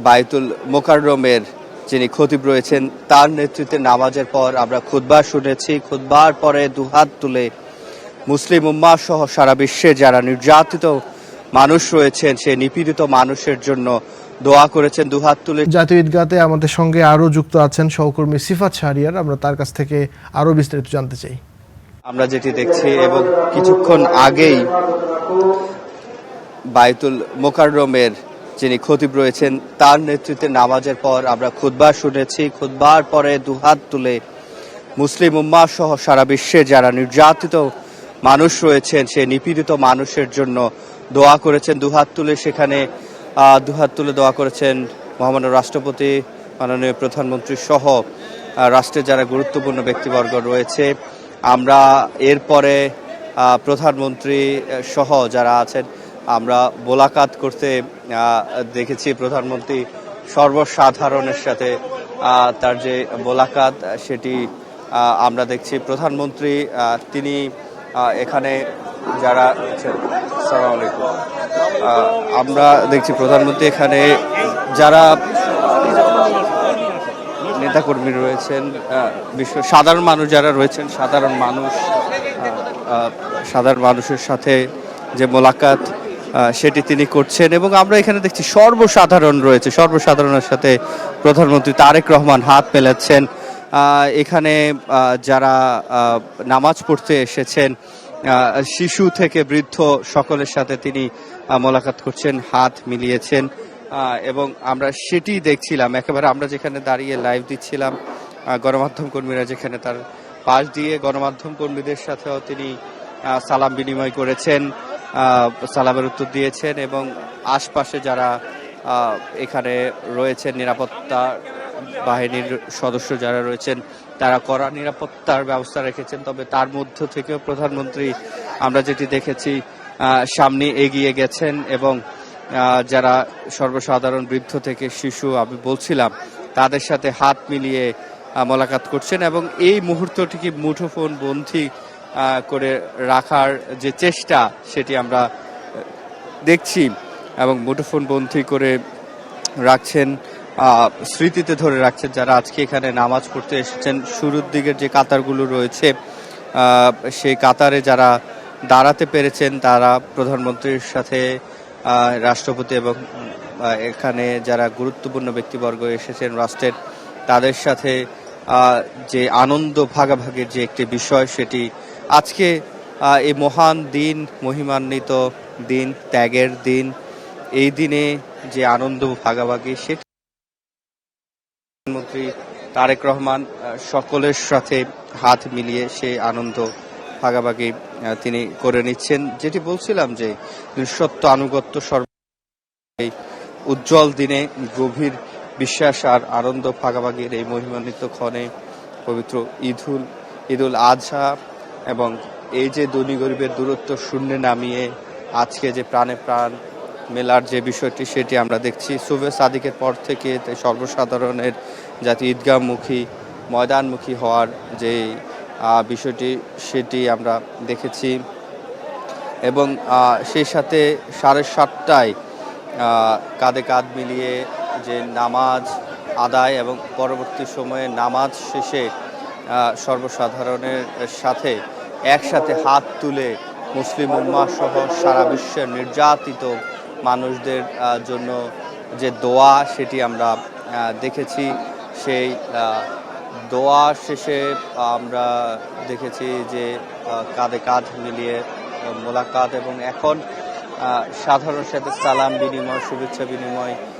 বায়তুল মোকাররমের যিনি খতিব রয়েছেন তার নেতৃত্বে নামাজের পর আমরা খুতবা শুনেছি। খুতবার পরে দুহাত তুলে মুসলিম উম্মাহ সহ সারা বিশ্বে যারা নির্যাতিত মানুষ রয়েছেন সেই নিপীড়িত মানুষের জন্য দোয়া করেছেন দুহাত তুলে। জাতীয় ঈদগাতে আমাদের সঙ্গে আরো যুক্ত আছেন সহকর্মী সিফাত শাহরিয়ার। আমরা তার কাছ থেকে আরো বিস্তারিত জানতে চাই। আমরা যেটি দেখছি এবং কিছুক্ষণ আগেই বায়তুল মোকাররমের যিনি খতিব রয়েছেন তার নেতৃত্বে নামাজের পর আমরা খুতবা শুনেছি। খুতবার পরে দুহাত তুলে মুসলিম উম্মাহ সহ সারা বিশ্বে যারা নির্যাতিত মানুষ রয়েছেন সেই নিপীড়িত মানুষের জন্য দোয়া করেছেন দুহাত তুলে। সেখানে দুহাত তুলে দোয়া করেছেন মহামান্য রাষ্ট্রপতি, মাননীয় প্রধানমন্ত্রী সহ রাষ্ট্রের যারা গুরুত্বপূর্ণ ব্যক্তিবর্গ রয়েছে। আমরা এরপরে প্রধানমন্ত্রী সহ যারা আছেন আমরা মোলাকাত করতে দেখেছি। প্রধানমন্ত্রী সর্বসাধারণের সাথে তার যে মোলাকাত সেটি আমরা দেখছি। প্রধানমন্ত্রী তিনি এখানে যারা আসসালামু আলাইকুম, আমরা দেখছি প্রধানমন্ত্রী এখানে যারা নেতাকর্মী রয়েছেন, সাধারণ মানুষ যারা রয়েছেন, সাধারণ মানুষের সাথে যে মোলাকাত সেটি তিনি করছেন। এবং আমরা এখানে দেখছি সর্বসাধারণ রয়েছে, সর্বসাধারণের সাথে প্রধানমন্ত্রী তারেক রহমান হাত মেলাচ্ছেন। এখানে যারা নামাজ পড়তে এসেছেন শিশু থেকে বৃদ্ধ সকলের সাথে তিনি মোলাকাত করছেন, হাত মিলিয়েছেন। এবং আমরা সেটি দেখছিলাম একেবারে আমরা যেখানে দাঁড়িয়ে লাইভ দিচ্ছিলাম, গণমাধ্যম কর্মীরা যেখানে তার পাশ দিয়ে গণমাধ্যম কর্মীদের সাথেও তিনি সালাম বিনিময় করেছেন, সালামের উত্তর দিয়েছেন। এবং আশপাশে যারা এখানে রয়েছেন নিরাপত্তা বাহিনীর সদস্য যারা রয়েছেন তারা কড়া নিরাপত্তার ব্যবস্থা রেখেছেন। তবে তার মধ্য থেকেও প্রধানমন্ত্রী আমরা যেটি দেখেছি সামনে এগিয়ে গেছেন এবং যারা সর্বসাধারণ বৃদ্ধ থেকে শিশু আমি বলছিলাম তাদের সাথে হাত মিলিয়ে মোলাকাত করছেন। এবং এই মুহূর্তটিকে মুঠোফোন বন্দী করে রাখার যে চেষ্টা সেটি আমরা দেখছি এবং মুঠোফোন বন্দী করে রাখছেন, স্মৃতিতে ধরে রাখছেন যারা আজকে এখানে নামাজ পড়তে এসেছেন। শুরুর দিকের যে কাতারগুলো রয়েছে সেই কাতারে যারা দাঁড়াতে পেরেছেন তারা প্রধানমন্ত্রীর সাথে রাষ্ট্রপতি এবং এখানে যারা গুরুত্বপূর্ণ ব্যক্তিবর্গ এসেছেন রাষ্ট্রের তাদের সাথে যে আনন্দ ভাগাভাগির যে একটি বিষয় সেটি আজকে এই মহান দিন, মহিমান্বিত দিন, ত্যাগের দিন, এই দিনে যে আনন্দ ভাগাভাগি সেটি প্রধানমন্ত্রী তারেক রহমান সকলের সাথে হাত মিলিয়ে সেই আনন্দ ভাগাভাগি তিনি করে নিচ্ছেন। যেটি বলছিলাম যে সত্য আনুগত্য এই উজ্জ্বল দিনে গভীর বিশ্বাস আর আনন্দ ভাগাভাগির এই মহিমান্বিত ক্ষণে পবিত্র ঈদুল আজহা এবং এই যে ধনী গরিবের দূরত্ব শূন্যে নামিয়ে আজকে যে প্রাণে প্রাণ মেলার যে বিষয়টি সেটি আমরা দেখছি। সুবে সাদিকের পর থেকে সর্বসাধারণের জাতীয় ঈদগাহমুখী ময়দানমুখী হওয়ার যে বিষয়টি সেটি আমরা দেখেছি। এবং সেই সাথে 7:30টায় কাঁধে কাঁধ মিলিয়ে যে নামাজ আদায় এবং পরবর্তী সময়ে নামাজ শেষে সর্বসাধারণের সাথে একসাথে হাত তুলে মুসলিম উম্মাহ সহ সারা বিশ্বের নির্যাতিত মানুষদের জন্য যে দোয়া সেটি আমরা দেখেছি। সেই দোয়া শেষে আমরা দেখেছি যে কাঁধে কাঁধ মিলিয়ে মোলাকাত এবং এখন সাধারণের সাথে সালাম বিনিময়, শুভেচ্ছা বিনিময়